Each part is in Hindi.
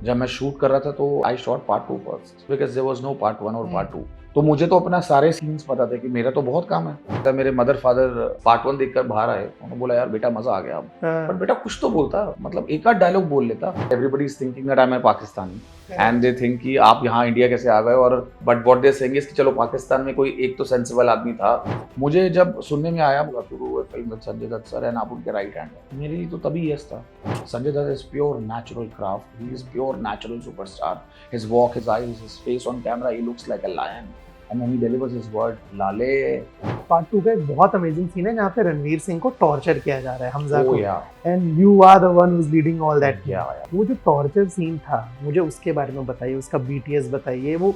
जब मैं शूट कर रहा था तो I shot part 2 first because there was no part 1 और हुँ। पार्ट 2। तो मुझे तो अपना सारे सीन्स पता थे कि मेरा तो बहुत काम है। तब मेरे मदर-फादर पार्ट 1 देखकर बाहर आए। उन्होंने बोला, "यार बेटा मज़ा आ गया अब।" बट हाँ, बेटा कुछ तो बोलता, मतलब एक आध डायलॉग बोल लेता। Everybody is thinking that I am a Pakistani and correct. They think कि आप यहाँ इंडिया कैसे आ गए, और but what they are saying is कि चलो पाकिस्तान में कोई एक तो सेंसिबल आदमी था। मुझे जब सुनने में आया to do a film with Sanjay Dutt sir and आप उनके राइट हैंड हैं, मेरे लिए तो तभी यस था। Sanjay Dutt is pure natural craft. He is pure natural superstar. His walk, his eyes, his face on camera, he looks like a lion. And when he delivers his word, Lale, part 2 का एक बहुत अमेजिंग सीन है जहाँ पे रणवीर सिंह को टॉर्चर किया जा रहा है, हमजा oh को। yeah, and you are the one who is leading all that thing. yeah, yeah. वो जो टॉर्चर सीन था, मुझे उसके बारे में बताइए, उसका बीटीएस बताइए। वो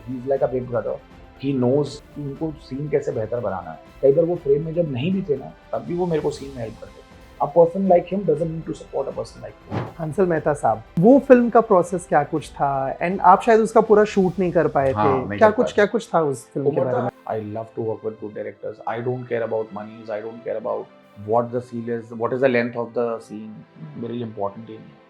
He's like a big brother. He knows कि उनको सीन कैसे बेहतर बनाना है। कई बार वो फ्रेम में जब नहीं भी थे ना, तब भी वो मेरे को सीन में हेल्प करते। A person like him doesn't need to support a person like me. Hansal Mehta साहब, वो फिल्म का प्रोसेस क्या कुछ था? एंड आप शायद उसका पूरा शूट नहीं कर पाए हाँ, थे। नहीं क्या कर कुछ पाए। क्या कुछ था उस फिल्म के Umar बारे में? I love to work with good directors. I don't care about monies. I don't care about what the scene is, what is the length of the scene. मेरे लिए important ही नहीं है।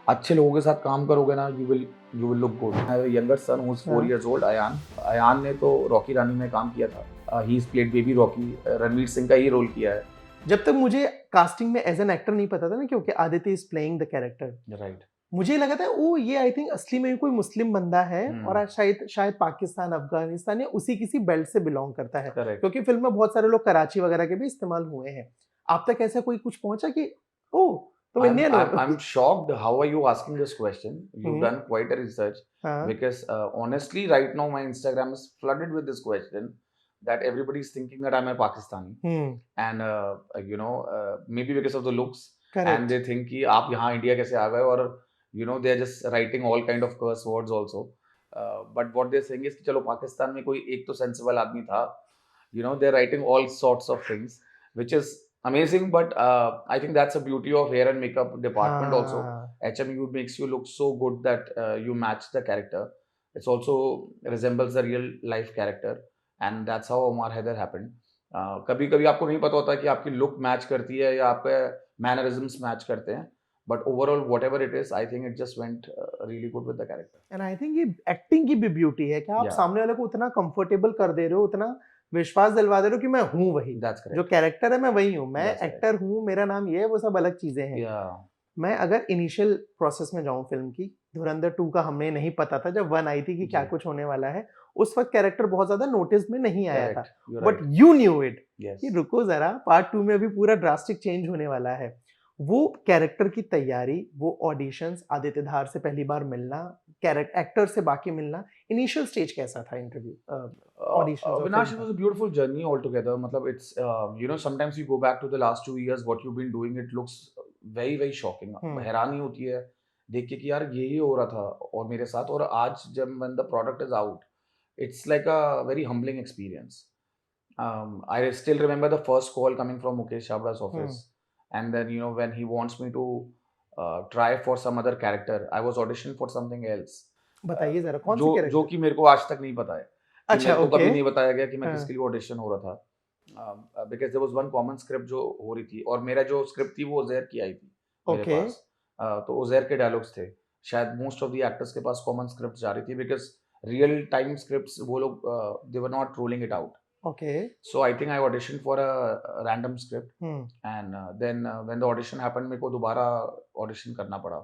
अच्छे लोगों के साथ काम करोगे ना, you will look good. I have a younger son who's 4 हाँ। years old, Ayan. अयान ने तो रॉकी रानी में काम किया था। He's played baby Rocky. Ranveer Singh का ही रोल किया है। जब तक मुझे कास्टिंग में एज एन एक्टर नहीं पता था ना, क्योंकि Aditya is playing the character, right. मुझे लगा था ओ ये आई थिंक असली में कोई मुस्लिम बंदा है और आज शायद शायद पाकिस्तान, अफगानिस्तान या उसी किसी बेल्ट से बिलोंग करता है, करेक्ट। क्योंकि फिल्म में बहुत सारे लोग कराची वगैरह के भी इस्तेमाल हुए हैं। आप तक ऐसा कोई कुछ पहुंचा कि ओ तुम इंडियन हो? I'm shocked. How are you asking this question? You've hmm, done quite a research हाँ। because honestly, right now my Instagram is flooded with this question that everybody is thinking that I'm a Pakistani, hmm. and maybe because of the looks, and correct. they think कि आप यहाँ इंडिया कैसे आ गए, और they are just writing all kind of curse words also. But what they're saying is कि चलो पाकिस्तान में कोई एक तो सेंसिबल आदमी था, they're writing all sorts of things, which is amazing. But I think that's the beauty of hair and makeup department also. हाँ। HMU makes you look so good that you match the character. It's also resembles the real life character, and that's how Omar Haider happened. कभी कभी आपको नहीं पता होता कि आपकी लुक मैच करती है या आपके मैनरिज्म्स मैच करते हैं, but overall what ever it is, I think it just went really good with the character. And I think ये एक्टिंग की भी ब्यूटी है कि आप या सामने वाले को उतना कंफर्टेबल कर दे रहे हो, उतना विश्वास दिलवा दे रहे हो कि मैं हूँ वही, दैट्स जो करेक्ट। कैरेक्टर है मैं वही हूँ, मैं दैट्स करेक्ट। एक्टर हूँ, मेरा नाम ये है, वो सब अलग चीजें हैं। या मैं अगर इनिशियल प्रोसेस में जाऊँ फिल्म की, धुरंधर 2 का हमें नहीं पता था जब 1 आई थी कि क्या जी। कुछ होने वाला है। उस वक़्त कैरेक्टर बहुत ज़्यादा नोटिस में नहीं आया था। Correct, you but right. You knew it yes. कि रुको ज़रा, पार्ट 2 में अभी पूरा ड्रास्टिक चेंज होने वाला है। वो कैरेक्टर की तैयारी, वो ऑडिशंस, आदित्य धार से पहली बार मिलना, एक्टर से बाकी मिलना, इनिशियल स्टेज कैसा था इंटरव्यू ऑडिशंस और फिल्म Avinash, it का? was a beautiful journey altogether. Matlab, it's sometimes you go back to the last 2 years, what you've been doing, it looks very very shocking. हुँ, हैरानी होती है देख के कि यार ये हो रहा था और मेरे साथ, और आज जब when the product is out, it's like a very humbling experience. I still remember the first call coming from Mukesh Chhabra's hmm. office, and then when he wants me to try for some other character, I was auditioned for something else. बताइए ज़रा कौन सी जो कैरेक्टर? कि मेरे को आज तक नहीं पता है, कि अच्छा, मेरे को ओके। कभी नहीं बताया गया कि मैं हाँ, किसके लिए ऑडिशन हो रहा था, because there was one common script जो हो रही थी, और मेरा जो स्क्रिप्ट थी वो उजैर की आई थी मेरे ओके। पास। तो उजैर के डायलॉग्स थे, शायद मोस्ट ऑफ द एक्टर्स के पास कॉमन स्क्रिप्ट जा रही थी, बिकॉज रियल टाइम स्क्रिप्ट्स वो लोग they were not rolling it out. Okay. So I think I audition for a random script, hmm, and then when the audition happened मेरे को दोबारा ऑडिशन करना पड़ा,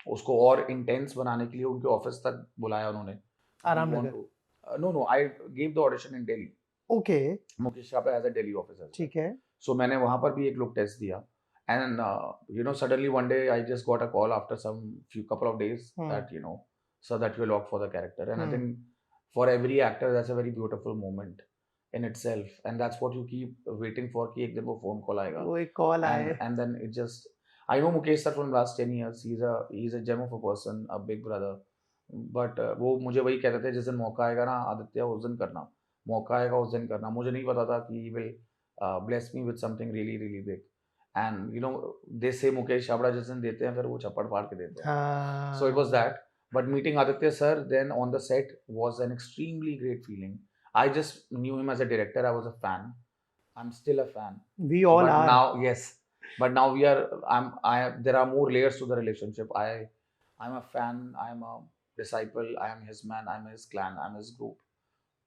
उसको और इंटेंस बनाने के लिए उनके ऑफिस तक बुलाया उन्होंने। We want Aramnagar. To no no I give the audition in Delhi. Okay, Mukesh Chhabra as a Delhi office as well. ठीक है। सो मैंने वहां पर भी एक लुक टेस्ट दिया, and suddenly one day I just got a call after some few couple of days hmm, that so that you lock for the character, and I hmm. Think for every actor that's a very beautiful moment in itself, and that's what you keep waiting for कि एक दिन वो phone call आएगा, वो एक कॉल आए। and then it just I know Mukesh sir from last 10 years. He's a gem of a person, a big brother. But वो मुझे वही कहते थे, जिस दिन मौका आएगा ना आदित्य, उस दिन करना, मौका आएगा उस दिन करना। मुझे नहीं पता था कि he will bless me with something really really big. And they say Mukesh Chhabra जिस दिन देते हैं फिर वो छप्पड़ फाड़ के देते हैं। So it was हाँ, that. But meeting Aditya sir then on the set was an extremely great feeling. I just knew him as a director. I was a fan. I'm still a fan. We all But are. now, yes. But now we are. There are more layers to the relationship. I'm a fan. I'm a disciple. I am his man. I'm his clan. I'm his group.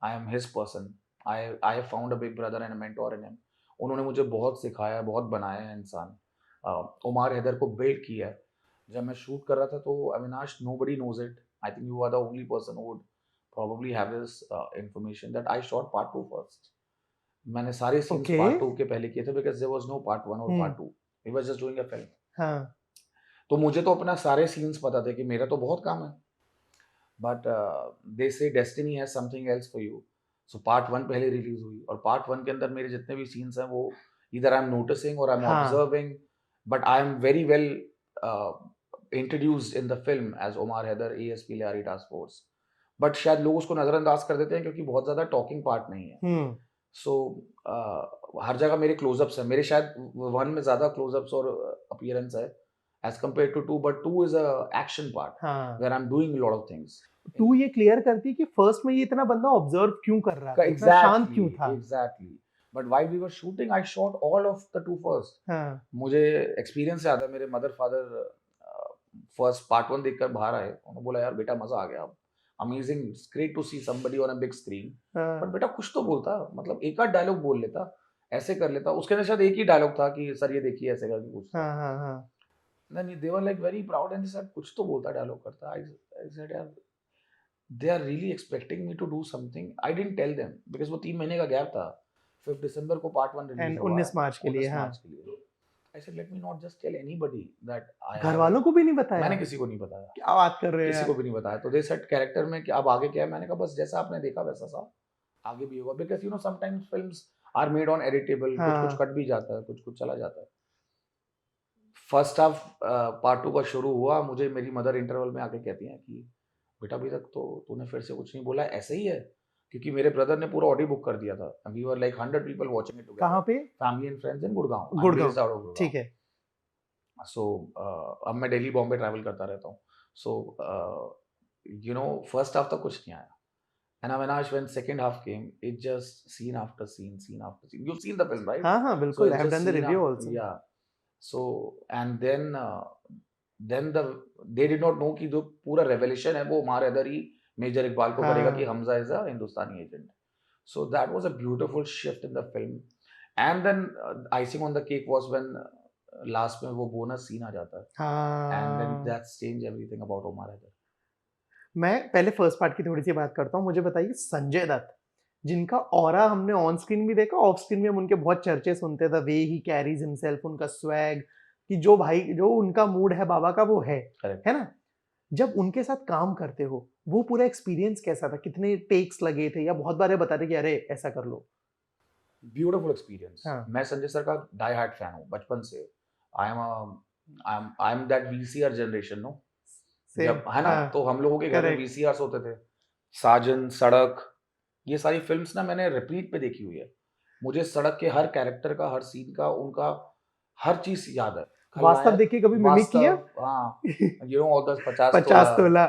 I am his person. I have found a big brother and a mentor in him. उन्होंने मुझे बहुत सिखाया है, बहुत बनाया है इंसान. उमार हैदर को बिल्ड किया है. जब मैं शूट कर रहा था तो Avinash, nobody knows it. I think you are the only person who would probably have this information that I shot part 2 first. मैंने सारे सीन्स Okay. पार्ट 2 के पहले किए थे because there was no part 1 और part 2. We were just doing a film. हाँ. तो मुझे तो अपना सारे सीन्स पता थे कि मेरा तो बहुत काम है. But they say destiny has something else for you. So part 1 पहले रिलीज हुई और part 1 के अंदर मेरे जितने भी सीन्स हैं वो either I'm noticing or I'm हाँ. observing, but I am very well introduced in the film as Omar Haider, ASP Lyari Task Force. But शायद लोग उसको नजरअंदाज कर देते हैं क्योंकि बहुत ज्यादा टॉकिंग पार्ट नहीं है. सो हर जगह मेरे क्लोजअप्स हैं. मेरे शायद 1 में ज्यादा क्लोजअप्स और अपीयरेंस है as compared to 2, but 2 is a action part हाँ. where I'm doing a lot of things. 2 ये क्लियर करती है कि फर्स्ट में ये इतना बंदा ऑब्जर्व क्यों कर रहा था, इतना शांत क्यों था. Exactly. But while we were shooting, I shot all of the 2 first. हाँ. मुझे एक्सपीरियंस याद है, मेरे मदर फादर फर्स्ट पार्ट 1 देखकर बाहर आए. उन्होंने बोला यार बेटा मजा आ गया, amazing, great to see somebody on a big screen. But बेटा कुछ तो बोलता, मतलब एक आध डायलॉग बोल लेता, ऐसे कर लेता. उसके अंदर शायद एक ही डायलॉग था कि सर ये देखिए ऐसे करके कुछ. हाँ. Then they were like very proud and they said कुछ तो बोलता, डायलॉग करता. I said यार they are really expecting me to do something. I didn't tell them because वो 3 महीने का गैप था. 5 दिसंबर को पार्ट 1 रिलीज एंड हुआ 19 मार्च के लिए. 19 हाँ. मार्च के लिए. I said let me not just tell anybody that I घर वालों को भी नहीं बताया. मैंने किसी को नहीं बताया. क्या बात कर रहे हैं किसी को भी नहीं बताया. तो they said कैरेक्टर में कि अब आगे क्या है. मैंने कहा बस जैसा आपने देखा वैसा सा आगे भी होगा because you know sometimes films are made on editable. कुछ कट भी जाता है, कुछ चला जाता है. फर्स्ट हाफ पार्ट 2 का शुरू हुआ, मुझे मेरी मदर इंटरवल में आके कहती हैं कि बेटा अभी तक तो तूने फिर से कुछ नहीं बोला. ऐसे ही है क्योंकि मेरे ब्रदर ने पूरा ऑडियो बुक कर दिया था. We were like 100 people watching it together. कहाँ पे? Family and friends in Gurgaon. Gurgaon. ठीक है. सो अब मैं दिल्ली बॉम्बे ट्रैवल करता रहता हूँ. So you know first half तक कुछ नहीं आया. And Avinash, when second half came, it just scene after scene. You've seen the film, right? हाँ बिल्कुल. So I have done the review also. Yeah. So and then they did not know कि जो पूरा revelation है वो उमर हैदर ही मेजर इकबाल को करेगा कि Hamza is a Hindustani agent. So that was a beautiful shift in the film. And then icing on the cake was when last में वो bonus scene आ जाता है. And then that's changed everything about Umar Haider. मैं पहले फर्स्ट पार्ट की थोड़ी सी बात करता हूँ. मुझे बताइए संजय दत्त, जिनका ऑरा हमने ऑन स्क्रीन भी देखा, ऑफ स्क्रीन में हम उनके बहुत चर्चे सुनते थे. वे ही कैरीज हिमसेल्फ, उनका स्वैग, कि जो भाई जो उनका मूड है बाबा का वो है ना. जब उनके साथ काम करते हो वो पूरा एक्सपीरियंस कैसा था? कितने टेक्स लगे थे या बहुत बार बताते कि अरे ऐसा कर लो? Beautiful experience. हाँ. मैं संजय सर का डाई हार्ड फैन हूँ बचपन से. I am that VCR generation, no. जब है ना, तो हम लोगों के घर में वीसीआर होते थे. साजन, सड़क, ये सारी फिल्म्स ना मैंने रिपीट पे देखी हुई है. मुझे सड़क के हर कैरेक्टर का, हर सीन का, उनका हर चीज याद है. वास्तव देखिए कभी मिमिक किया? हाँ, यू नो ऑल द 50 तोला.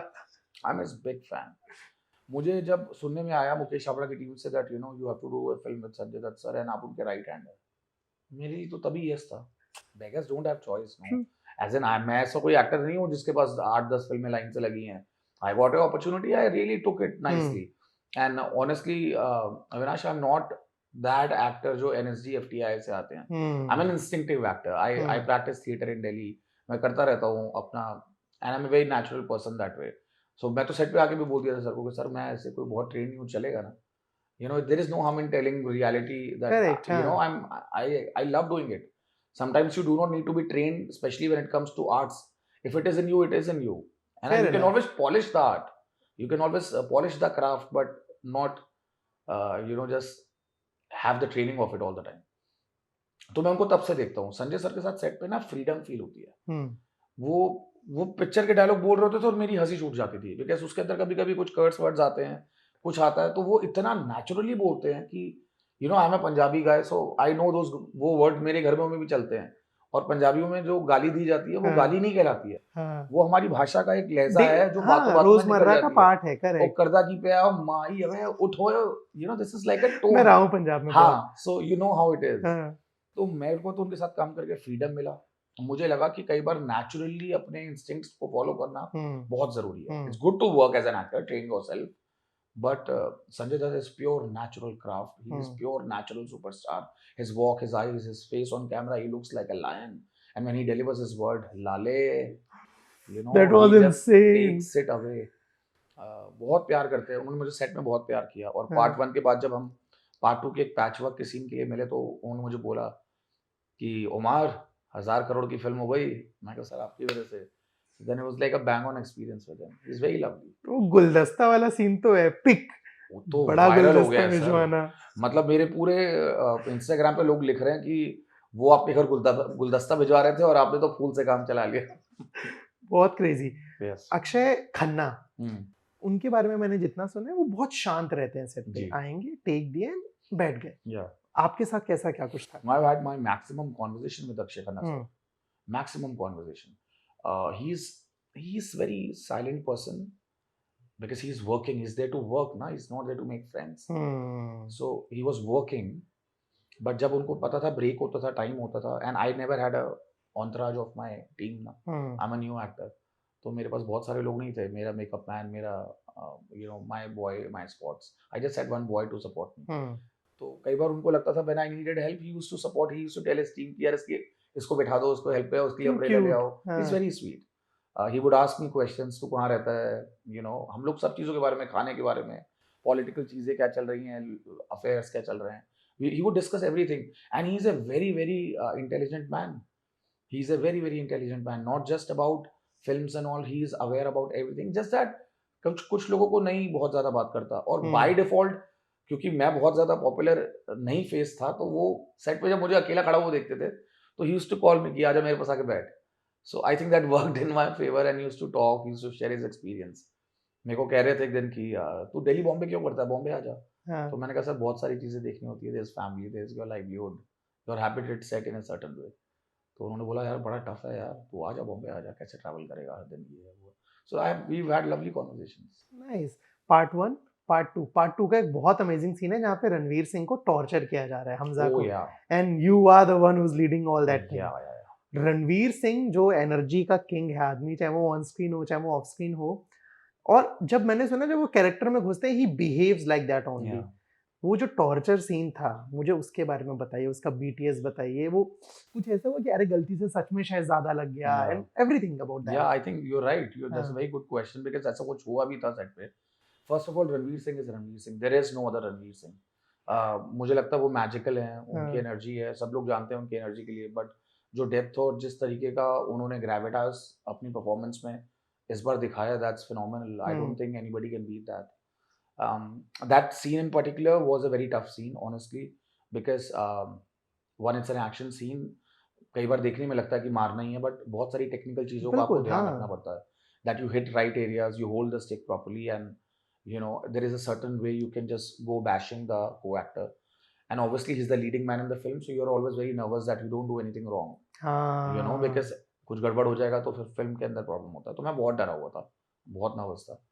आई एम अ बिग फैन. मुझे जब सुनने में आया मुकेश छाबड़ा की टीम से that you know you have to do a film with Sanjay Dutt sir and आप उनके राइट हैंड है, मेरे लिए तो तभी यस था. Beggars don't have choice, no. As an मैं ऐसा कोई एक्टर नहीं हूँ जिसके पास 8-10 फिल्में लाइन से लगी हैं. I got an opportunity, I really took it nicely. And honestly Avinash, I am not that actor जो NSG FTI से आते हैं. I am an instinctive actor. I practise theatre in Delhi. मैं करता रहता हूँ अपना, and I am a very natural person that way. So मैं तो सेट पे आके भी बोल दिया था सर को कि सर मैं ऐसे कोई बहुत ट्रेन नहीं हूँ, चलेगा ना. You know, there is no harm in telling reality that correct, you know I love doing it. Sometimes you do not need to be trained, especially when it comes to arts. If it is in you, it is in you. And you can always polish the art. You can always polish the craft, but not you know just have the training of it all the time. तो मैं उनको तब से देखता हूँ. संजय सर के साथ सेट पे ना फ्रीडम फील होती है. वो पिक्चर के डायलॉग बोल रहे होते थे और मेरी हंसी छूट जाती थी बिकॉज उसके अंदर कभी कभी कुछ कर्ड्स वर्ड्स आते हैं, कुछ आता है, तो वो इतना नेचुरली बोलते हैं कि you no I am a Punjabi guy, so I know दोस वो वर्ड मेरे घर में भी चलते हैं. और पंजाबियों में जो गाली दी जाती है वो गाली नहीं कहलाती है. वो हमारी भाषा का एक लहजा है जो बातों बातों में रोजमर्रा का पार्ट है. करेक्ट. वो करदा की पे आओ माई हवे उठो, you know this is like a tone. मैं रहा हूं पंजाब में. हां, so you know how it is. तो मेरे को तो उनके साथ काम करके फ्रीडम मिला। मुझे लगा कि कई बार नेचुरली अपने इंस्टिंक्ट्स को फॉलो करना हम्म बहुत ज़रूरी है। Hmm it's good to work as an actor, train yourself, but Sanjay Dutt is pure natural craft. He is hmm pure natural superstar. His walk, his eyes, his face on camera, he looks like a lion. And when he delivers his word, Lale, that he was just insane. takes it away. बहुत प्यार करते हैं उन्होंने, मुझे सेट में बहुत प्यार किया। और हाँ, पार्ट 1 के बाद जब हम पार्ट 2 के एक पैच वर्क के सीन के लिए मिले तो उन्होंने मुझे बोला कि उमर 1000 करोड़ की फिल्म हो गई। मैं कहा सर आपकी वजह से। Then it was like a bang on experience with him. He's very lovely. वो गुलदस्ता वाला सीन तो एपिक, वो तो बड़ा वायरल हो गुलदस्ता गया है सर। भिजवाना। मतलब मेरे पूरे इंस्टाग्राम पे लोग लिख रहे हैं कि वो आपके घर गुलदस्ता भिजवा रहे थे और आपने तो फूल से काम चला लिया। बहुत क्रेजी। यस। अक्षय खन्ना, हम्म। उनके बारे में मैंने जितना सुना है वो बहुत शांत रहते हैं, सेट पे जी। आएंगे, टेक दिए, बैठ गए। या आपके साथ कैसा क्या कुछ था? I had my maximum conversation with Akshay Khanna sir. Hmm Maximum conversation. He's very silent person because he's working. He's there to work, na. He's not there to make friends. Hmm So he was working. But जब उनको पता था ब्रेक होता था, टाइम होता था, and I never had a entourage of my team ना। I am a new actor, तो मेरे पास बहुत सारे लोग नहीं थे। मेरा मेकअप मैन, मेरा my boy, my spots, I just had one boy to support me. Hmm तो कई बार उनको लगता था when I needed help, he used to support, he used to tell his team कि यार इसको बैठा दो, उसको हेल्प करो, उसके लिए क्यों अम्ब्रेला ले क्यूट। आओ। It's very sweet. He would ask me questions, तू कहाँ रहता है, हम लोग सब चीज़ों के बारे में, खाने के बारे में, पॉलिटिकल चीज़ें क्या चल रही हैं, अफेयर्स क्या चल रहे हैं, he would discuss everything. And he's a very very intelligent man. He's a very very intelligent man, not just about films and all. He is aware about everything, just that कुछ लोगों को नहीं बहुत ज़्यादा बात करता। और by default क्योंकि मैं बहुत ज़्यादा पॉपुलर नहीं फेस था, तो वो सेट पे जब मुझे अकेला खड़ा हुआ देखते थे तो he used to call me कि आजा मेरे पास आके बैठ। So I think that worked in my favor, and he used to talk, he used to share his experience. मेरे को कह रहे थे एक दिन कि तू दिल्ली बॉम्बे क्यों करता है, बॉम्बे आ जा। हाँ, तो मैंने कहा सर बहुत सारी चीज़ें देखनी होती है, there is family, there is your livelihood, your habit set in a certain way. तो उन्होंने बोला यार बड़ा टफ है यार, तू आ जा बॉम्बे, आ जा, कैसे ट्रैवल करेगा हर दिन, ये है वो। So I we had lovely conversations. Nice. Part 1, part 2 का एक बहुत अमेजिंग सीन है जहाँ पे रणवीर सिंह को टॉर्चर किया जा रहा है, हमजा ओह को, yeah and you are the one who is leading all that thing. Yeah Ranveer Singh जो एनर्जी का किंग है आदमी, चाहे वो ऑन स्क्रीन हो चाहे वो ऑफ स्क्रीन हो। और जब मैंने सुना जब वो कैरेक्टर में घुसते हैं he behaves like that only. या वो जो टॉर्चर सीन था, मुझे उसके बारे में बताइए, उसका बीटीएस बताइए। वो कुछ ऐसा हुआ कि अरे गलती से सच में शहजादा लग गया, yeah and everything about yeah that? I think you are right, you that's a हाँ, वेरी गुड क्वेश्चन, बिकॉज़ ऐसा कुछ हुआ भी था सेट पे। First of all Ranveer Singh is Ranveer Singh, there is no other Ranveer Singh. मुझे लगता है वो मैजिकल हैं, उनकी हाँ, एनर्जी है, सब लोग जानते हैं उनकी एनर्जी के लिए। बट जो डेप्थ और जिस तरीके का उन्होंने ग्रेविटास अपनी परफॉर्मेंस में इस बार दिखाया, that's phenomenal. I don't think anybody can beat that. That scene in particular was a very tough scene, honestly, because one, it's an action scene. कई बार देखने में लगता है कि मारना ही है, बट बहुत सारी टेक्निकल चीज़ों का आपको बिल्कुल, ध्यान रखना हाँ, पड़ता है। That you hit right areas, you hold the stick properly, and there is a certain way you can just go bashing the co-actor. And obviously he's the leading man in the film, so you're always very nervous that you don't do anything wrong. हाँ, Because कुछ गड़बड़ हो जाएगा तो फिर फिल्म के अंदर प्रॉब्लम होता है। तो मैं बहुत डरा हुआ था, बहुत नर्वस था।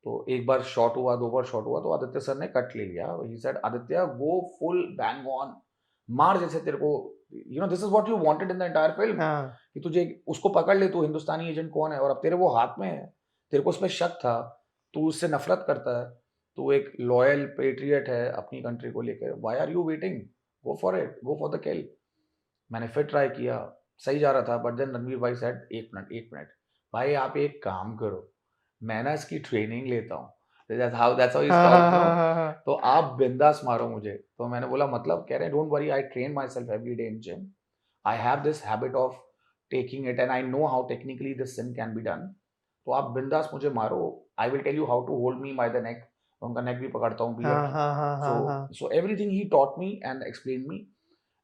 तो एक बार शॉट हुआ, 2 बार शॉट हुआ, तो आदित्य सर ने कट ले लिया। He said Aditya go full bang on, मार जैसे तेरे को, this is what you wanted in the entire film, हाँ, कि तुझे उसको पकड़ ले, तू हिंदुस्तानी एजेंट कौन है, और अब तेरे वो हाथ में है, तेरे को उस पर शक था, तू उससे नफरत करता है, तू एक लॉयल पेट्रियट है अपनी कंट्री को लेकर, why are you waiting, go for it, go for the kill. मैंने फिर ट्राई किया, सही जा रहा था, बट देन रणवीर भाई सेड एक मिनट भाई आप एक काम करो, मैं ना इसकी ट्रेनिंग लेता हूँ। That's how he हाँ, हाँ, talks, no? हाँ, हाँ, हाँ, तो आप बिंदास मारो मुझे। तो मैंने बोला मतलब, कह रहे हैं don't worry, I train myself every day in gym, I have this habit of taking it and I know how technically this scene can be done. तो आप बिंदास मुझे मारो, I will tell you how to hold me by the neck. उनका नेक भी पकड़ता हूँ, हाँ, बियर्ड। हाँ, हाँ, सो हाँ, हाँ, so everything he taught me and explain me.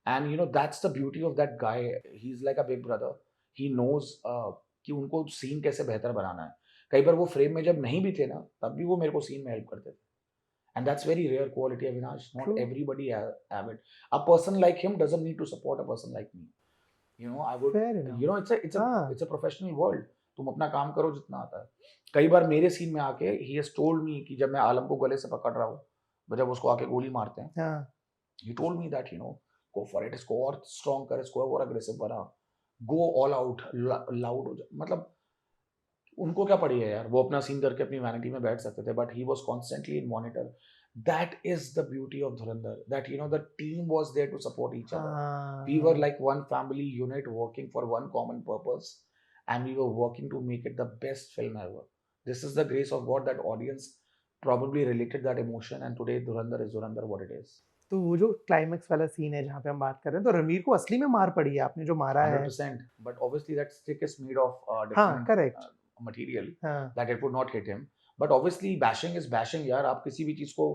And that's the beauty of that guy, he is like a big brother. He knows कि उनको सीन कैसे बेहतर बनाना है। कई बार वो फ्रेम में जब नहीं भी थे ना, तब भी वो मेरे को सीन में हेल्प करते थे। And that's very rare quality, Avinash, true, not everybody have it. A person like him doesn't need to support a person like me. I would, fair enough, हाँ, इट्स अ प्रोफेशनल वर्ल्ड। तुम अपना काम करो जितना आता है। कई बार मेरे सीन में आके ही हैज टोल्ड मी कि जब मैं आलम को गले से पकड़ रहा हूँ, जब उसको आके गोली मारते हैं, हाँ, he told me that, go for it, इसको और स्ट्रॉन्ग कर, इसको और अग्रेसिव बना, गो ऑल आउट, लाउड हो जा, मतलब उनको क्या पड़ी है यार, वो अपना सीन करके अपनी वैनिटी में बैठ सकते थे, but he was constantly in monitor. That is the beauty of Dhurandhar, that you know the team was there to support each other. We were हाँ like one family unit working for one common purpose, and we were working to make it the best film ever. This is the grace of God that audience probably related that emotion, and today Dhurandhar is Dhurandhar what it is. तो वो जो क्लाइमेक्स वाला सीन है जहाँ पे हम बात कर रहे हैं, तो रणवीर को असली में मार पड़ी है, आपने जो मारा है. 100%. But obviously that stick is made of हाँ different करेक्ट. material हाँ that it would not hit him. But obviously bashing is bashing यार, आप किसी भी चीज को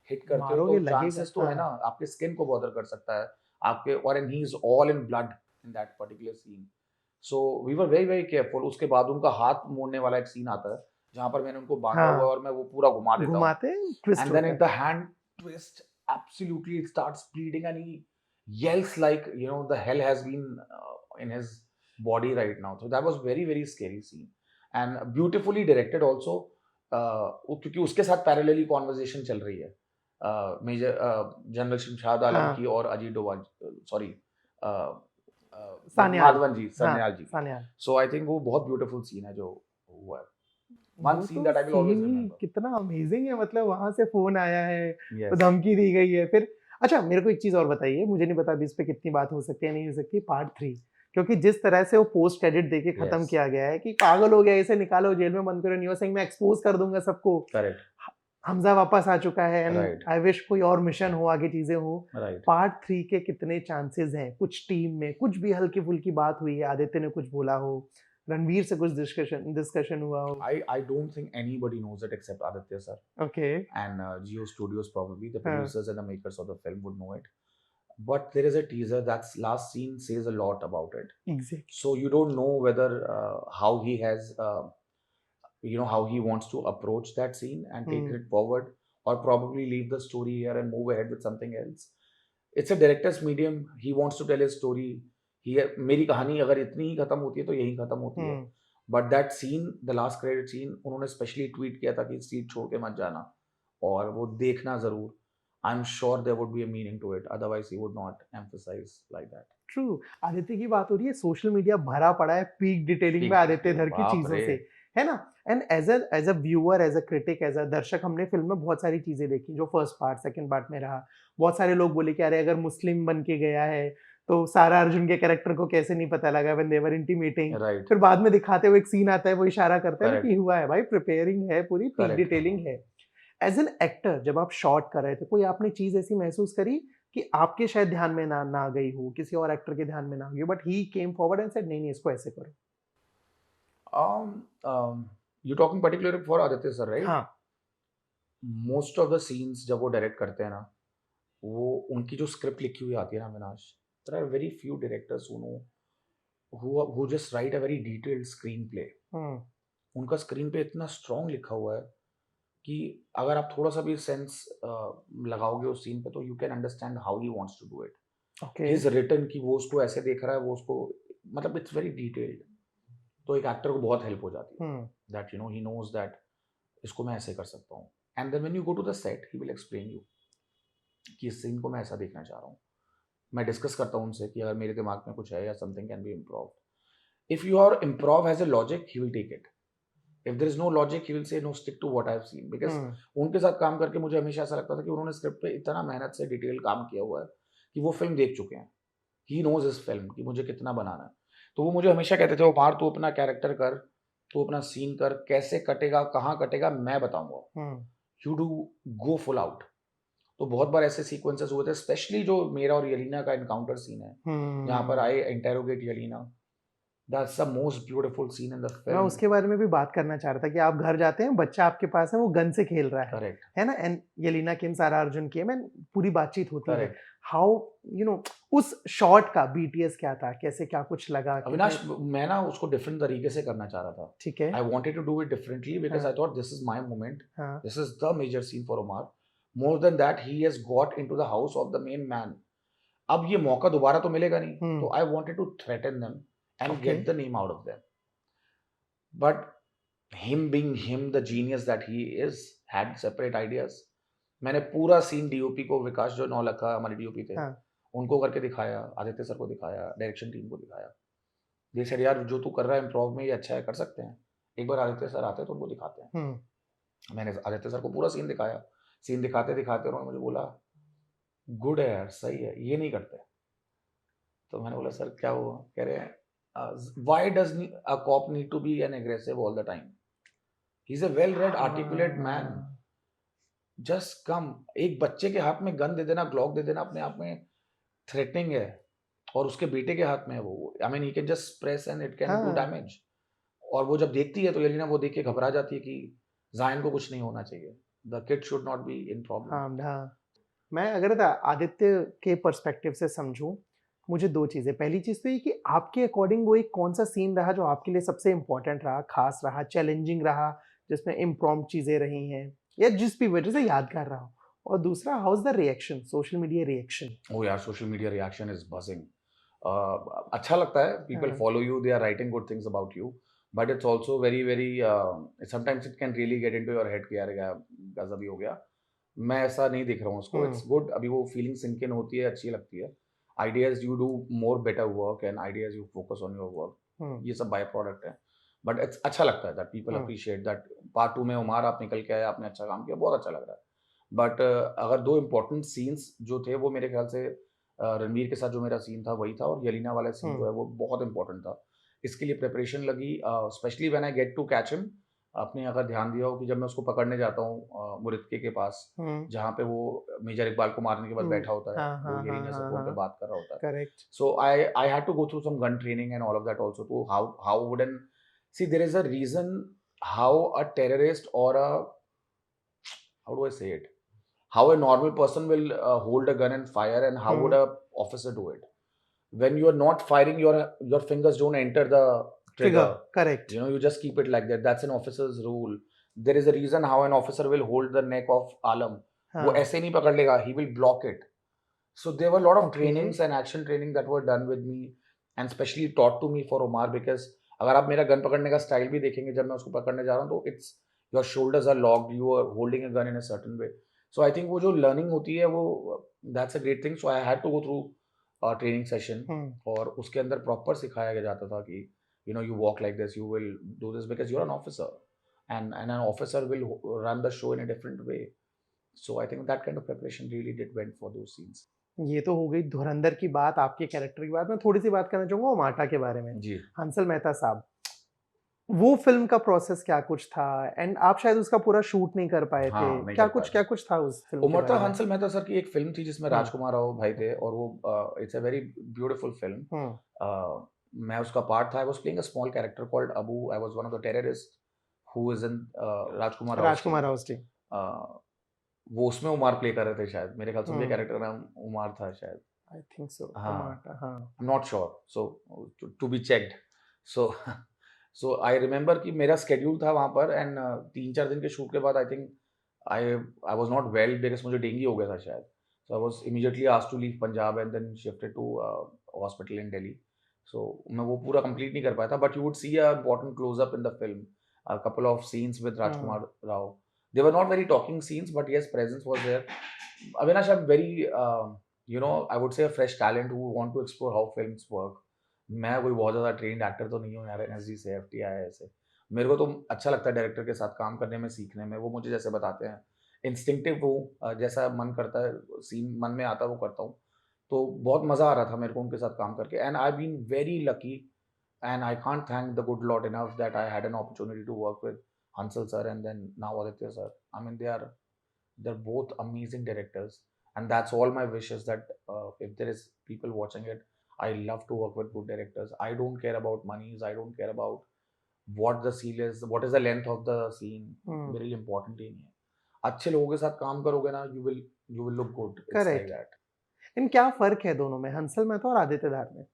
हिट करते हो मारोगे तो लगेगा. चांसेस तो है ना, हाँ आपके स्किन को बॉदर कर सकता है आपके, और and he is all in blood in that particular scene. So we were very very careful. उसके बाद उनका हाथ मोड़ने वाला एक सीन आता है जहां पर मैंने उनको बांधा हुआ है हाँ और मैं वो पूरा घुमा देता हूँ, घुमाते ट्विस्ट and then होता if the hand twist, absolutely it starts bleeding and he yells like you know the hell has been in his body right now. So that was very very scary scene and beautifully directed also. क्योंकि उसके साथ पैरेलली कॉन्वर्जेशन चल रही है मेजर जनरल शमशाद है. आलम हाँ की और अजीत डोभाल, सॉरी सान्याल. माधवन जी, हाँ सन्याल जी. सान्याल. सो आई थिंक वो बहुत ब्यूटीफुल सीन है जो हुआ है. One वो scene तो that I will always scene ही remember. कितना अमेजिंग है, मतलब वहां से फोन आया है, तो Yes. धमकी दी गई है फिर. अच्छा मेरे को एक चीज और बताइए, मुझे नहीं पता अभी इस पे कितनी बात हो सकती है नहीं हो सकती, पार्ट 3, क्योंकि जिस तरह से वो पोस्ट क्रेडिट देके खत्म Yes. किया गया है कि पागल हो गया, इसे निकालो जेल में बंद करो, न्यूज़ सिंह मैं एक्सपोज कर दूंगा सबको. Correct. हमजा वापस आ चुका है एंड Right. आई विश कोई और मिशन हो, आगे चीजें हो. Right. पार्ट 3 के कितने चांसेस हैं? कुछ टीम में कुछ भी हल्की फुल्की बात हुई है, आदित्य ने कुछ बोला हो, रणवीर से कुछ डिस्कशन हुआ हो. I don't think anybody knows it except Aditya sir okay. and Geo Studios, probably the हाँ producers and the makers of the film would know it. But there is a teaser that's last scene says a lot about it. Exactly. So you don't know whether how he has you know how he wants to approach that scene and take hmm it forward, or probably leave the story here and move ahead with something else. It's a director's medium. He wants to tell his story. मेरी कहानी अगर इतनी ही खत्म होती है तो यही खत्म होती है. Hmm but that scene, the last credit scene, उन्होंने स्पेशली ट्वीट किया था कि सीट छोड़ के मत जाना और वो देखना जरूर. I am sure there would be a meaning to it, otherwise he would not emphasise like that. True. Aditya की बात हो रही है, सोशल मीडिया भरा पड़ा है पीक डिटेलिंग Peak में आदित्य detail, धर की बाप चीजों रे. से, है ना. And as a viewer, as a critic, as a दर्शक, हमने फिल्म में बहुत सारी चीजें देखी जो फर्स्ट पार्ट सेकंड पार्ट में रहा. बहुत सारे लोग बोले कि अरे अगर मुस्लिम बन के गया है तो सारा अर्जुन के कैरेक्टर को कैसे नहीं पता लगा when they were intimating. Right. फिर बाद में दिखाते हुए एक सीन आता है, वो इशारा करता है ना Correct. कि हुआ है भाई, प्रिपेयरिंग है, पूरी पीक Correct. डिटेलिंग है. एज एन एक्टर जब आप शॉट कर रहे थे, कोई आपने चीज ऐसी महसूस करी कि आपके शायद ध्यान में ना गई हो, किसी और एक्टर के ध्यान में ना गई हो, but he came forward and said नहीं नहीं इसको ऐसे करो. You talking particularly for Aditya sir, right? हाँ. मोस्ट ऑफ द सीन्स जब वो डायरेक्ट करते हैं ना, वो उनकी जो स्क्रिप्ट लिखी हुई आती है ना Avinash, there are very few directors who just write a very detailed screenplay. Hmm उनका स्क्रीन पे इतना स्ट्रॉन्ग लिखा हुआ है कि अगर आप थोड़ा सा भी सेंस लगाओगे उस सीन पे तो you can understand how he wants to do it. Okay. Is written कि वो उसको ऐसे देख रहा है, वो उसको, मतलब इट्स वेरी डिटेल्ड. तो एक एक्टर को बहुत हेल्प हो जाती है that you know he knows that इसको मैं ऐसे कर सकता हूँ. And then when you go to the set he will explain you कि इस सीन को मैं ऐसा देखना चाह रहा हूँ. मैं डिस्कस करता हूँ उनसे कि अगर मेरे दिमाग में कुछ है या something can be improved. If your improve has a logic he will take it. If there is no logic he will say no, stick to what I have seen. Because उनके साथ काम करके मुझे हमेशा ऐसा लगता था कि उन्होंने स्क्रिप्ट पे इतना मेहनत से डिटेल काम किया हुआ है कि वो फिल्म देख चुके हैं. ही नोज इस फिल्म कि मुझे कितना बनाना है. तो वो मुझे हमेशा कहते थे, वो बाहर तू अपना कैरेक्टर कर, तू अपना सीन कर, कैसे कटेगा, कहाँ कटेगा, मैं बताऊंगा. You do go full out. तो बहुत बार ऐसे सीक्वेंसेस हुए थे, स्पेशली जो मेरा और यलीना का एनकाउंटर सीन है जहाँ पर I interrogate Yelena. That's the most beautiful scene in the main film. उसके बारे में भी बात करना चाह रहा था कि आप घर जाते हैं, बच्चा आपके पास है, वो गन से खेल रहा करेक्ट. है ना, एंड यलीना किम, सारा अर्जुन की मैं पूरी बातचीत होती है. करेक्ट. हाउ यू नो उस शॉट का बीटीएस क्या था, कैसे क्या कुछ लगा? अविनाश, मैं ना उसको डिफरेंट तरीके से करना चाह रहा था. ठीक है. I wanted to do it differently because हाँ. I thought this is my moment. हाँ. This is the major scene for Omar. More than that, he has got into the house of the main man. अब ये मौका दोबारा तो मिलेगा नहीं, तो I wanted to threaten them and Okay. get the name out of them. But him being him, the genius that he is, had separate ideas. मैंने पूरा सीन डीओपी को, विकास जो नौलखा हमारे डीओपी थे, हाँ. उनको करके दिखाया, आदित्य सर को दिखाया, डायरेक्शन टीम को दिखाया। दे सेड यार जो तू कर रहा है इम्प्रोव में ये अच्छा है, कर सकते हैं। एक बार आदित्य सर आते हैं तो उनको दिखाते हैं। मैंने आदित्य सर को पूरा सीन दिखाया। सीन दिखाते-दिखाते उन्होंने मुझे बोला, "गुड है यार, सही है, ये नहीं करते।" तो मैंने बोला, "सर क्या हुआ?" कह रहे हैं, "why does a cop need to be an aggressive all the time? He is a well read articulate man. हाँ, जस्ट कम।" एक बच्चे के हाथ में गन दे देना, ग्लॉक दे देना अपने आप में थ्रेटनिंग है, और उसके बेटे के हाथ में है वो। I mean he can just press and it can do हाँ, डैमेज। और वो जब देखती है तो येलेना वो देख के घबरा जाती है कि ज़ायन को कुछ नहीं होना चाहिए। The kid should not be in problem. हाँ। मैं अगर आदित्य के पर्सपेक्टिव से समझूं, मुझे दो चीजें, पहली चीज तो ये कि आपके अकॉर्डिंग वो एक कौन सा सीन रहा जो आपके लिए सबसे इंपॉर्टेंट रहा, खास रहा, चैलेंजिंग रहा, जिसमें इम्प्रॉम्प्ट चीजें रही हैं या जिस भी वजह से यादगार रहा हो, और दूसरा how is the reaction, social media reaction. Oh यार, social media reaction is buzzing. अच्छा लगता है, पीपल हाँ, follow you, they are writing good things about you, but it's also very very sometimes it can really get into your head कि यार क्या गज़ब ही हो गया। मैं ऐसा नहीं देख रहा हूँ उसको, इट्स गुड। अभी वो फीलिंग सिंक इन होती है, अच्छी लगती है। Ideas you do more better work and ideas you focus on your work, hmm, ये सब बाय प्रोडक्ट है। बट इट्स अच्छा लगता है that people hmm, appreciate that. Part 2 में उमार आप निकल के आए, आपने अच्छा काम किया, बहुत अच्छा लग रहा है। बट अगर 2 इम्पोर्टेंट सीन्स जो थे वो मेरे ख्याल से रणवीर के साथ जो मेरा सीन था वही था, और यलीना वाला सीन जो हम्म, है वो बहुत इम्पोर्टेंट था। इसके लिए प्रिपरेशन लगी, specially when I get to catch him. आपने अगर ध्यान दिया हो कि जब मैं उसको पकड़ने जाता हूँ मुरित्के के पास, हम्म, जहाँ पे वो मेजर इकबाल को मारने के बाद बैठा होता है, हाँ, वो हाँ, हाँ, यलीना से हाँ, फ़ोन पे हाँ, बात कर रहा होता है। Correct. So I had to go through some gun training and all of that also, to how wouldn't see, there is a reason how a terrorist or a, how do I say it, how a normal person will hold a gun and fire, and how would hmm, a officer do it. When you are not firing, your fingers don't enter the trigger, trigger. Correct. You know, you just keep it like that. That's an officer's rule. There is a reason how an officer will hold the neck of Alam. वो हाँ, ऐसे नहीं पकड़ लेगा, he will block it. So there were a lot of okay, trainings and action training that were done with me, and specially taught to me for Omar, because अगर आप मेरा गन पकड़ने का स्टाइल भी देखेंगे जब मैं उसको पकड़ने जा रहा हूँ, तो it's your shoulders are locked, you are holding a gun in a certain way. So I think वो जो लर्निंग होती है वो, that's a great thing. So I had to go through training session, hmm, और उसके अंदर प्रॉपर सिखाया गया जाता था कि you know you walk like this, you will do this because you are an officer, and an officer will run the show in a different way. So I think that kind of preparation really did went for those scenes. ये तो हो गई धुरंधर की बात, आपके कैरेक्टर की बात। मैं थोड़ी-सी बात करना चाहूँगा ओमाटा के बारे में। जी। हंसल मेहता साहब, वो फ़िल्म का प्रोसेस क्या कुछ था? एंड आप शायद उसका पूरा शूट नहीं कर पाए थे। हाँ, नहीं कर पाया था। क्या कुछ था उस फ़िल्म के उमरता बारे में? हंसल मेहता सर की एक फ़िल्म थी जिसमें हुँ, राजकुमार राव भाई थे, और वो it's a very beautiful film. हुँ, मैं उसका पार्ट था, I was playing a small character called Abu, I was one of the terrorist who is in Rajkumar Rao's team. Rajkumar राउस्टी। अ, वो उसमें उमार प्ले कर रहे थे शायद, मेरे ख्याल से उनके हुँ, कैरेक्टर का नाम उमार था शायद। आई थिंक सो, हाँ, ओमाटा, हाँ। I am not sure, so to be checked. So so I remember कि मेरा शेड्यूल था वहाँ पर, एंड 3-4 दिन के शूट के बाद I think I I was not well because मुझे डेंगू हो गया था शायद। So I was immediately asked to leave Punjab and then shifted to hospital in Delhi. So मैं वो पूरा कंप्लीट नहीं कर पाया था, but you would see a important close up in the film, a couple of scenes with hmm, Rajkumar Rao. They were not very talking scenes, but yes, presence was there. Avinash, I'm very, you know, I would say a fresh talent who want to explore how films work. मैं कोई बहुत ज़्यादा ट्रेन्ड एक्टर तो नहीं हूँ यार, एनएसडी से, एफटीआई ऐसे। मेरे को तो अच्छा लगता है डायरेक्टर के साथ काम करने में, सीखने में। वो मुझे जैसे बताते हैं, इंस्टिंक्टिव हूँ, जैसा मन करता है, सीन मन में आता है वो करता हूँ। तो बहुत मज़ा आ रहा था मेरे को उनके साथ काम करके, and I been very lucky, and I can't thank the good Lord enough that I had an opportunity to work with Hansal sir and then now Aditya sir. I mean, they're both amazing directors, and that's all my wish is that if there is people watching it, I love to work with good directors. I don't care about monies. I don't care about what the seal is, what is the length of the scene. Hmm, Very important ही नहीं है. अच्छे लोगों के साथ काम करोगे ना, you will look good. It's like correct. that. And क्या फ़र्क है दोनों में, हंसल मेहता और आदित्य धार में?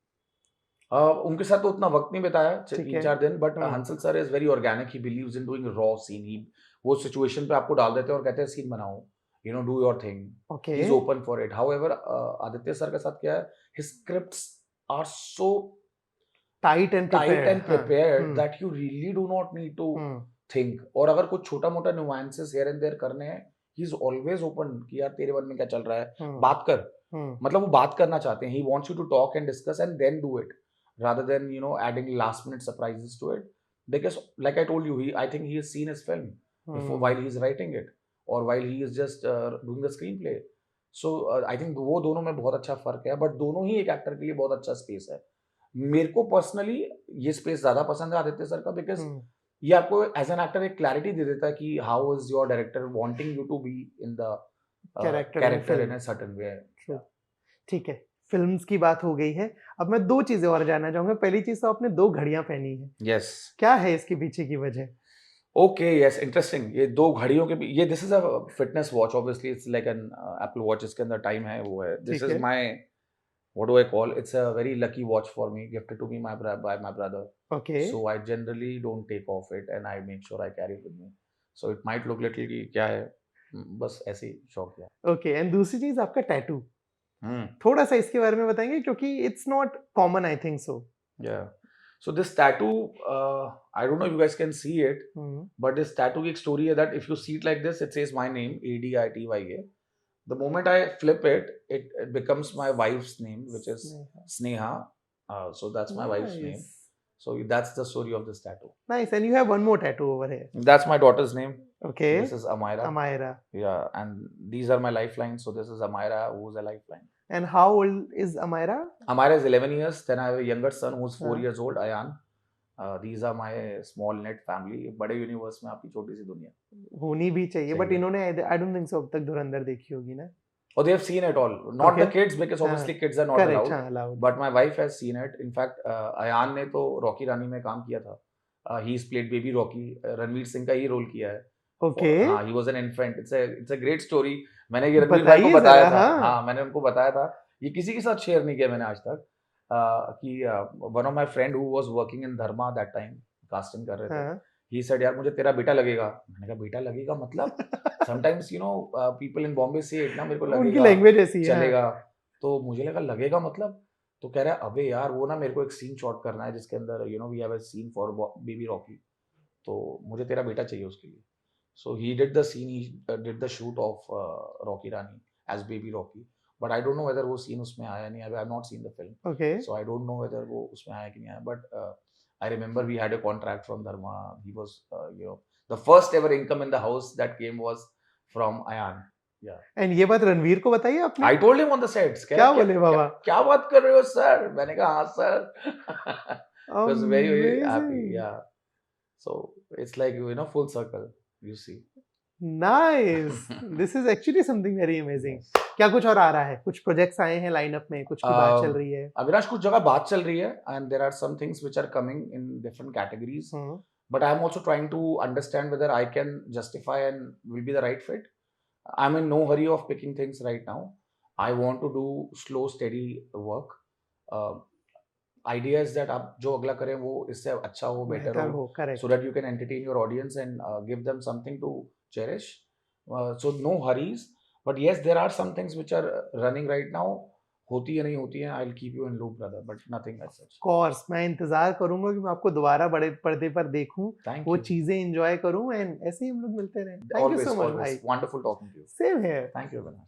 उनके साथ तो उतना वक़्त नहीं बिताया, च ठीक है। 3-4 दिन, but hmm, Hansal sir is very organic, he believes in doing raw scene. He वो सिचुएशन पे आपको डाल देते हैं और कहते हैं सीन बनाओ, you know, do your thing. Okay. He is open for it. However Aditya sir के साथ क्या है, his scripts are so tight and tight prepared, and हाँ। Prepared hmm, that you really do not need to hmm, think. और अगर कुछ छोटा-मोटा नुआंसेस हियर एंड देयर करने हैं, ही इज़ ऑलवेज ओपन कि यार तेरे मन में क्या चल रहा है, हुँ, बात कर। मतलब वो बात करना चाहते हैं, he wants you to talk and discuss and then do it rather than adding last minute surprises to it, because like I told you, I think he has seen his film before while he's writing it or while he is just doing the screenplay. So I think वो दोनों में बहुत अच्छा फर्क है, बट दोनों ही एक एक्टर के लिए बहुत अच्छा स्पेस है. मेरे को पर्सनली ये स्पेस ज्यादा पसंद है आदित्य सर का, बिकॉज ये आपको एज एन एक्टर एक क्लैरिटी दे देता है कि how is your director wanting you to be in the character in a certain way. ठीक है, फिल्म्स की बात हो गई है, अब मैं 2 चीजें और जानना चाहूंगा. पहली चीज तो आपने 2 घड़ियां पहनी है. यस. क्या है इसके पीछे की वजह? Okay, yes, interesting. ये 2 घड़ियों के ये this is a fitness watch. Obviously it's like an apple watch, इसके अंदर टाइम है, वो है. This is my, what do I call? It's a very lucky watch for me, gifted to me by my brother. Okay. So I generally don't take off it and I make sure I carry it with me. So it might look little कि क्या है, बस ऐसे ही शौक है. Okay, and दूसरी चीज आपका टैटू. Hmm. थोड़ा सा इसके बारे में बताएंगे, क्योंकि it's not common, I think so. Yeah. So this tattoo, I don't know if you guys can see it, but this tattoo की एक story है that if you see it like this, it says my name, ADITYA. The moment I flip it, it becomes my wife's name, which is Sneha. So that's my wife's name. So that's the story of this tattoo. Nice. And you have one more tattoo over here. That's my daughter's name. Okay. This is Amira. Amira. Yeah, and these are my lifelines. So this is Amira, who's a lifeline. And how old is Amira? Amira is 11 years. Then I have a younger son who's 4 years old, Ayan. These are my small knit family. बड़े यूनिवर्स में आपकी छोटी सी दुनिया होनी भी चाहिए, बट इन्होंने I don't think so अब तक धुरंधर देखी होगी ना? Oh, they have seen it all. Not the kids, because obviously kids are not allowed. But my wife has seen it. In fact, Ayan ने तो रॉकी रानी में काम किया था. He's played baby Rocky. Ranveer Singh का ही रोल किया है. Okay. हाँ, he was an infant. It's a great story. मैंने ये रणवीर भाई को बताया था. हाँ, मैंने उनको बताया था. ये किसी के साथ शेयर नहीं किया मैंने आज तक. कि one of my friend who was working in Dharma that time, casting कर रहे थे. He said, यार मुझे तेरा बेटा लगेगा. मैंने कहा बेटा लगेगा मतलब? Sometimes people in Bombay say it ना, मेरे को लगेगा. उनकी लैंग्वेज ऐसी है. चलेगा. तो मुझे लगा लगेगा मतलब. तो कह रहा है अबे यार वो ना मेरे को एक सीन शॉट करना है जिसके अंदर we have a scene for baby Rocky. तो मुझे तेरा बेटा चाहिए उसके लिए. So he did the scene, he did the shoot of Rocky Rani as baby Rocky. But I don't know whether वो scene उसमें आया नहीं. I have not seen the film. Okay. So I don't know whether वो उसमें आया कि नहीं आया. But I remember we had a contract from Dharma. He was, the first ever income in the house that came was from Ayan. Yeah. And ये बात रणवीर को बताई आपने? I told him on the sets. क्या बोले बाबा? क्या बात कर रहे हो सर? मैंने कहा हाँ sir. I was very, very happy. Yeah. So it's like full circle. You see. Nice. This is actually something very amazing. क्या कुछ और आ रहा है? कुछ प्रोजेक्ट्स आए हैं लाइनअप में, कुछ की बात चल रही है? अविनाश कुछ जगह बात चल रही है and there are some things which are coming in different categories. But I am also trying to understand whether I can justify and will be the right fit. I'm in no hurry of picking things right now. I want to do slow, steady work. Idea is that आप जो अगला करें वो इससे अच्छा हो, better हो, so that you can entertain your audience and give them something to cherish. So no hurries. But yes, there are some things which are running right now. होती है नहीं होती है, I'll keep you in loop, brother. But nothing as such. Of course, मैं इंतजार करूंगा कि मैं आपको दोबारा बड़े पर्दे पर देखूं, वो चीजें एंजॉय करूं, एंड ऐसे ही हम लोग मिलते रहें. Thank you so much, भाई. Wonderful talking to you. Same here. Thank you, Avinash.